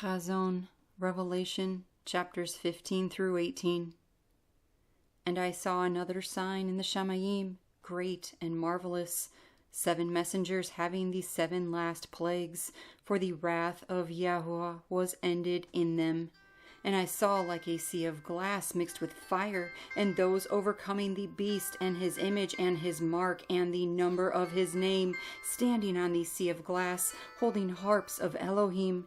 Hazon, Revelation, chapters 15 through 18. And I saw another sign in the Shamayim, great and marvelous, 7 messengers having the 7 last plagues, for the wrath of Yahweh was ended in them. And I saw like a sea of glass mixed with fire, and those overcoming the beast and his image and his mark and the number of his name, standing on the sea of glass, holding harps of Elohim.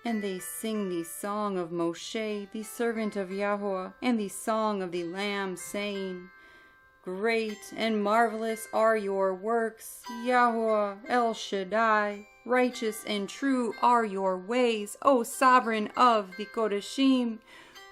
And they sing the song of Moshe, the servant of Yahuah, and the song of the Lamb, saying, Great and marvelous are your works, Yahuah El Shaddai. Righteous and true are your ways, O sovereign of the Kodashim.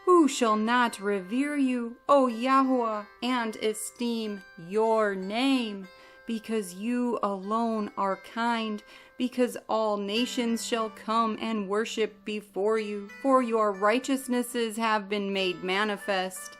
Who shall not revere you, O Yahuah, and esteem your name? Because you alone are kind, because all nations shall come and worship before you, for your righteousnesses have been made manifest.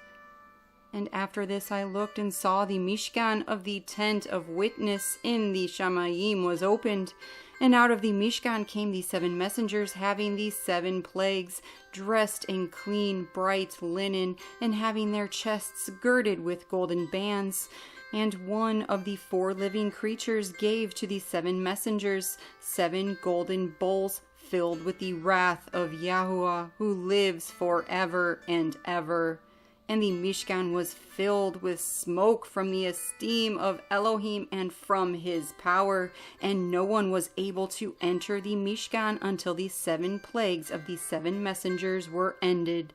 And after this I looked and saw the Mishkan of the tent of witness in the Shamayim was opened, and out of the Mishkan came the 7 messengers having the 7 plagues, dressed in clean, bright linen, and having their chests girded with golden bands. And one of the 4 living creatures gave to the 7 messengers 7 golden bowls filled with the wrath of Yahuah, who lives forever and ever. And the Mishkan was filled with smoke from the esteem of Elohim and from his power, and no one was able to enter the Mishkan until the 7 plagues of the 7 messengers were ended.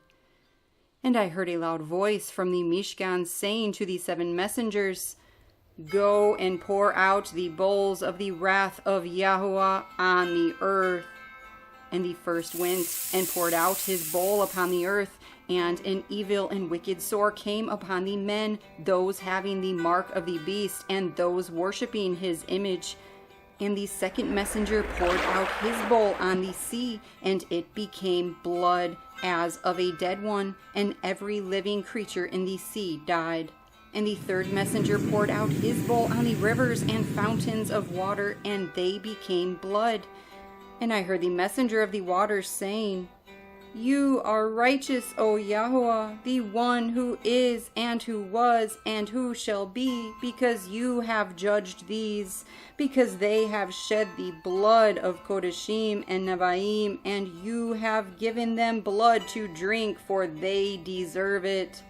And I heard a loud voice from the Mishkan saying to the 7 messengers, Go and pour out the bowls of the wrath of Yahuah on the earth. And the first went and poured out his bowl upon the earth, and an evil and wicked sore came upon the men, those having the mark of the beast, and those worshipping his image. And the second messenger poured out his bowl on the sea, and it became blood as of a dead one, and every living creature in the sea died. And the third messenger poured out his bowl on the rivers and fountains of water, and they became blood. And I heard the messenger of the waters saying, You are righteous, O Yahuah, the one who is, and who was, and who shall be, because you have judged these, because they have shed the blood of Kodashim and Nevi'im, and you have given them blood to drink, for they deserve it.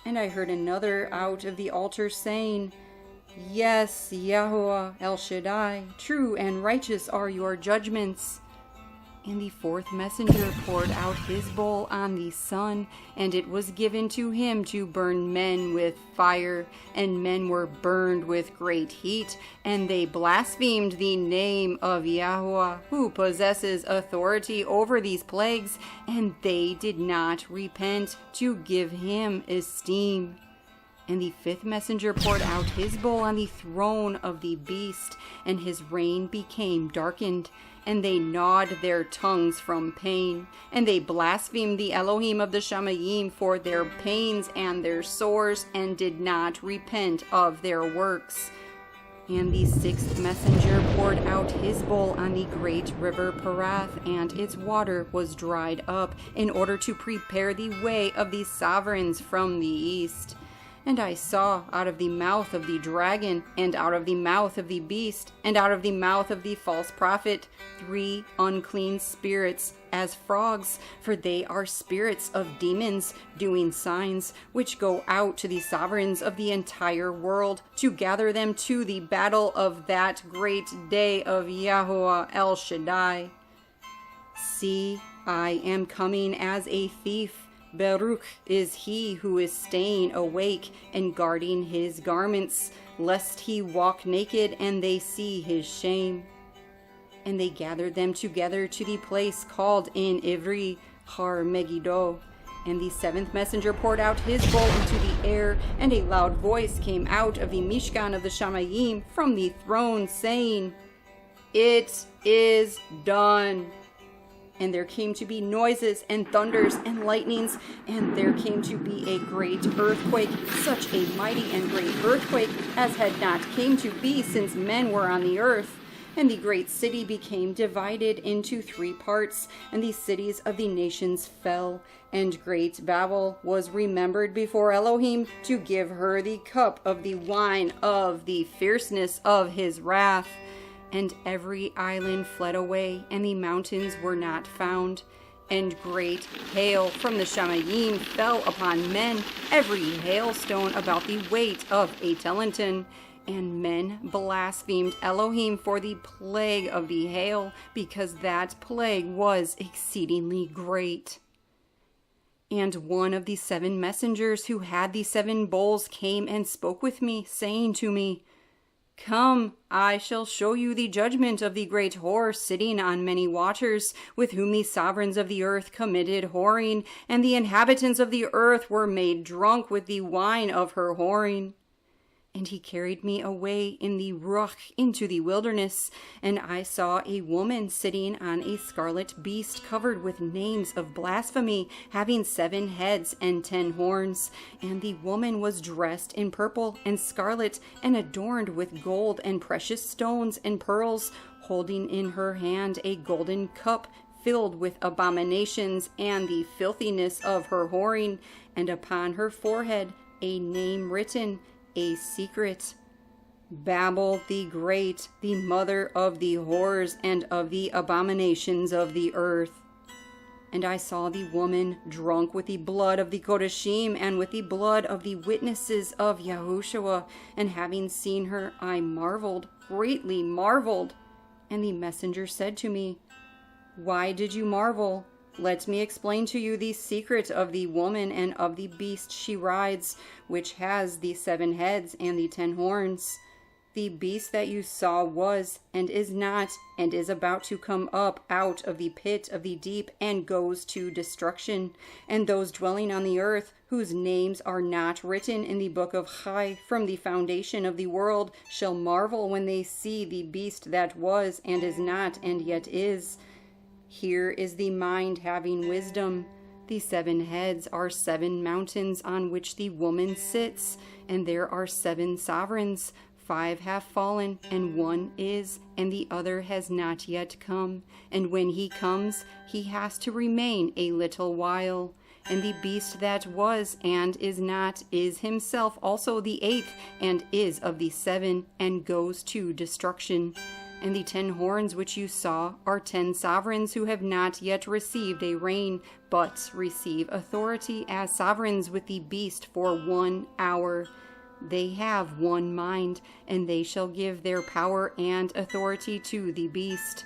And I heard another out of the altar saying, Yes, Yahuah El Shaddai, true and righteous are your judgments. And the fourth messenger poured out his bowl on the sun, and it was given to him to burn men with fire, and men were burned with great heat, and they blasphemed the name of Yahuah, who possesses authority over these plagues, and they did not repent to give him esteem. And the fifth messenger poured out his bowl on the throne of the beast, and his reign became darkened, and they gnawed their tongues from pain, and they blasphemed the Elohim of the Shamayim for their pains and their sores, and did not repent of their works. And the sixth messenger poured out his bowl on the great river Parath, and its water was dried up, in order to prepare the way of the sovereigns from the east. And I saw out of the mouth of the dragon, and out of the mouth of the beast, and out of the mouth of the false prophet, 3 unclean spirits, as frogs, for they are spirits of demons, doing signs, which go out to the sovereigns of the entire world, to gather them to the battle of that great day of Yahuah El Shaddai. See, I am coming as a thief. Baruch is he who is staying awake and guarding his garments, lest he walk naked and they see his shame. And they gathered them together to the place called in Ivri Har Megiddo. And the seventh messenger poured out his bowl into the air, and a loud voice came out of the Mishkan of the Shamayim from the throne, saying, It is done. And there came to be noises and thunders and lightnings, and there came to be a great earthquake, such a mighty and great earthquake as had not came to be since men were on the earth. And the great city became divided into 3 parts, and the cities of the nations fell. And great Babel was remembered before Elohim to give her the cup of the wine of the fierceness of his wrath. And every island fled away, and the mountains were not found. And great hail from the Shamayim fell upon men, every hailstone about the weight of a talenton. And men blasphemed Elohim for the plague of the hail, because that plague was exceedingly great. And one of the 7 messengers who had the 7 bowls came and spoke with me, saying to me, Come, I shall show you the judgment of the great whore sitting on many waters, with whom the sovereigns of the earth committed whoring, and the inhabitants of the earth were made drunk with the wine of her whoring. And he carried me away in the Ruah into the wilderness, and I saw a woman sitting on a scarlet beast covered with names of blasphemy, having 7 heads and 10 horns. And the woman was dressed in purple and scarlet, and adorned with gold and precious stones and pearls, holding in her hand a golden cup filled with abominations and the filthiness of her whoring, and upon her forehead a name written, a secret. Babel the Great, the mother of the whores and of the abominations of the earth. And I saw the woman drunk with the blood of the Kodashim and with the blood of the witnesses of Yahushua. And having seen her, I marveled, greatly marveled. And the messenger said to me, Why did you marvel? Let me explain to you the secret of the woman and of the beast she rides, which has the 7 heads and the 10 horns. The beast that you saw was, and is not, and is about to come up out of the pit of the deep, and goes to destruction. And those dwelling on the earth, whose names are not written in the book of Chai from the foundation of the world, shall marvel when they see the beast that was, and is not, and yet is. Here is the mind having wisdom. The 7 heads are 7 mountains on which the woman sits, and there are 7 sovereigns. 5 have fallen, and 1 is, and the other has not yet come. And when he comes, he has to remain a little while. And the beast that was and is not is himself also the 8th, and is of the 7, and goes to destruction. And the 10 horns which you saw are 10 sovereigns who have not yet received a reign, but receive authority as sovereigns with the beast for 1 hour. They have 1 mind, and they shall give their power and authority to the beast.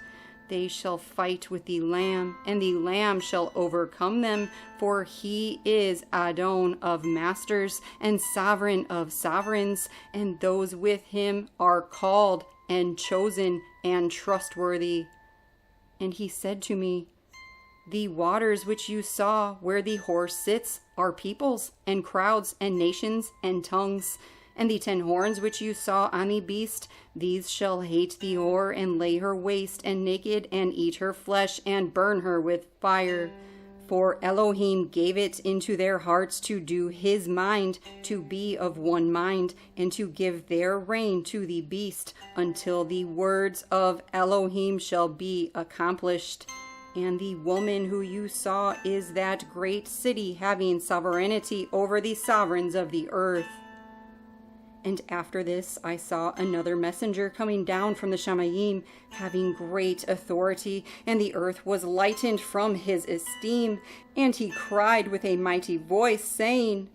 They shall fight with the Lamb, and the Lamb shall overcome them, for he is Adon of masters, and sovereign of sovereigns, and those with him are called, and chosen, and trustworthy. And he said to me, The waters which you saw where the horse sits are peoples, and crowds, and nations, and tongues. And the 10 horns which you saw on the beast, these shall hate the whore, and lay her waste, and naked, and eat her flesh, and burn her with fire. For Elohim gave it into their hearts to do his mind, to be of 1 mind, and to give their reign to the beast, until the words of Elohim shall be accomplished. And the woman who you saw is that great city having sovereignty over the sovereigns of the earth. And after this I saw another messenger coming down from the Shamayim, having great authority, and the earth was lightened from his esteem. And he cried with a mighty voice, saying,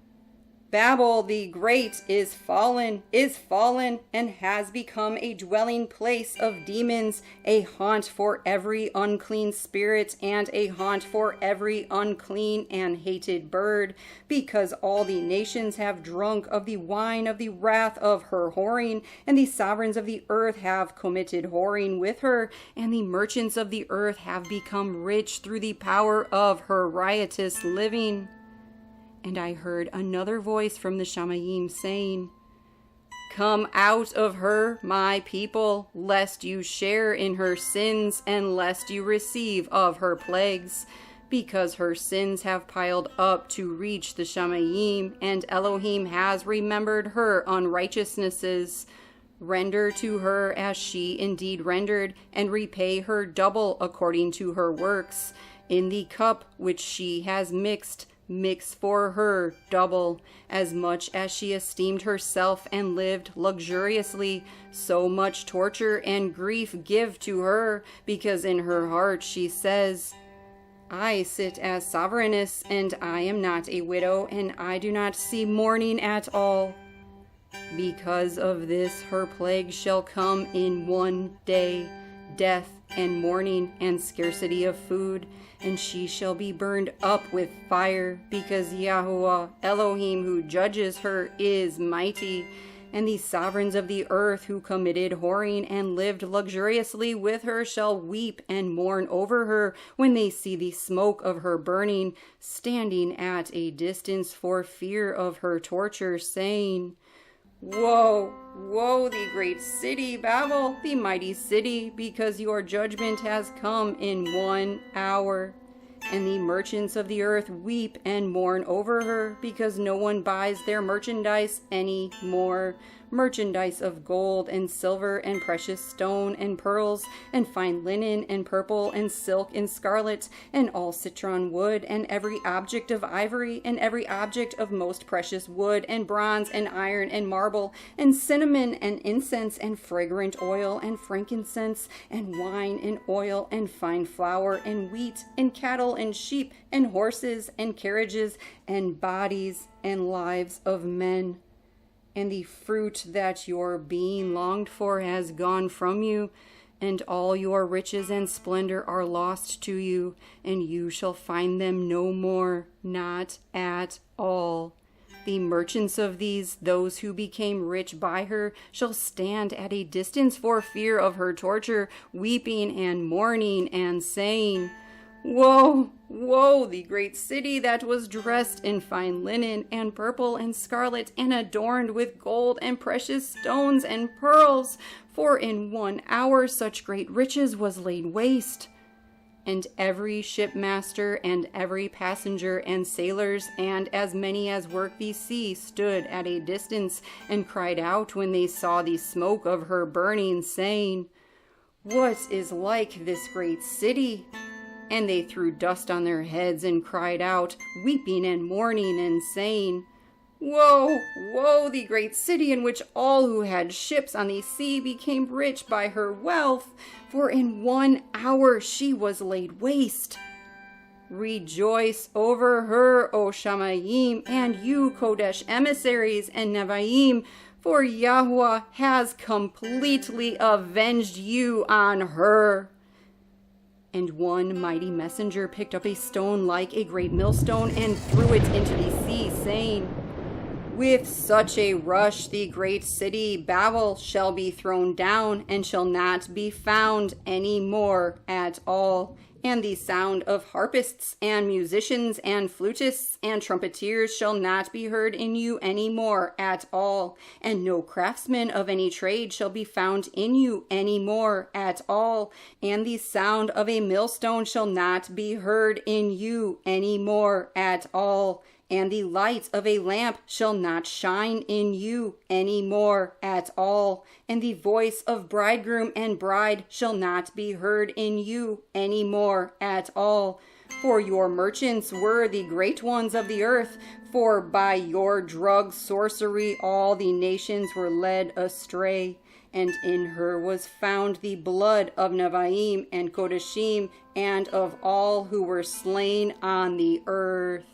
Babel the Great is fallen, and has become a dwelling place of demons, a haunt for every unclean spirit, and a haunt for every unclean and hated bird, because all the nations have drunk of the wine of the wrath of her whoring, and the sovereigns of the earth have committed whoring with her, and the merchants of the earth have become rich through the power of her riotous living. And I heard another voice from the Shamayim saying, Come out of her, my people, lest you share in her sins, and lest you receive of her plagues, because her sins have piled up to reach the Shamayim, and Elohim has remembered her unrighteousnesses. Render to her as she indeed rendered, and repay her double according to her works. In the cup which she has mixed, mix for her double. As much as she esteemed herself and lived luxuriously, so much torture and grief give to her, because in her heart she says, I sit as sovereigness, and I am not a widow, and I do not see mourning at all. Because of this her plague shall come in one day, death and mourning and scarcity of food, and she shall be burned up with fire, because Yahuah, Elohim, who judges her, is mighty. And the sovereigns of the earth who committed whoring and lived luxuriously with her shall weep and mourn over her when they see the smoke of her burning, standing at a distance for fear of her torture, saying, Woe, woe, the great city, Babel, the mighty city, because your judgment has come in 1 hour. And the merchants of the earth weep and mourn over her, because no one buys their merchandise any more. Merchandise of gold and silver and precious stone and pearls and fine linen and purple and silk and scarlet and all citron wood and every object of ivory and every object of most precious wood and bronze and iron and marble and cinnamon and incense and fragrant oil and frankincense and wine and oil and fine flour and wheat and cattle and sheep and horses and carriages and bodies and lives of men. And the fruit that your being longed for has gone from you, and all your riches and splendor are lost to you, and you shall find them no more, not at all. The merchants of these, those who became rich by her, shall stand at a distance for fear of her torture, weeping and mourning and saying, Woe, woe, the great city that was dressed in fine linen and purple and scarlet and adorned with gold and precious stones and pearls, for in 1 hour such great riches was laid waste. And every shipmaster and every passenger and sailors and as many as work the sea stood at a distance and cried out when they saw the smoke of her burning, saying, What is like this great city? And they threw dust on their heads and cried out, weeping and mourning and saying, Woe, woe, the great city in which all who had ships on the sea became rich by her wealth, for in 1 hour she was laid waste. Rejoice over her, O Shamayim, and you, Kodesh emissaries and Nevi'im, for Yahuah has completely avenged you on her. And one mighty messenger picked up a stone like a great millstone and threw it into the sea, saying, With such a rush the great city Babel shall be thrown down and shall not be found any more at all. And the sound of harpists and musicians and flutists and trumpeters shall not be heard in you any more at all. And no craftsman of any trade shall be found in you any more at all. And the sound of a millstone shall not be heard in you any more at all. And the light of a lamp shall not shine in you any more at all. And the voice of bridegroom and bride shall not be heard in you any more at all. For your merchants were the great ones of the earth, for by your drug sorcery all the nations were led astray. And in her was found the blood of Nevi'im and Kodeshim and of all who were slain on the earth.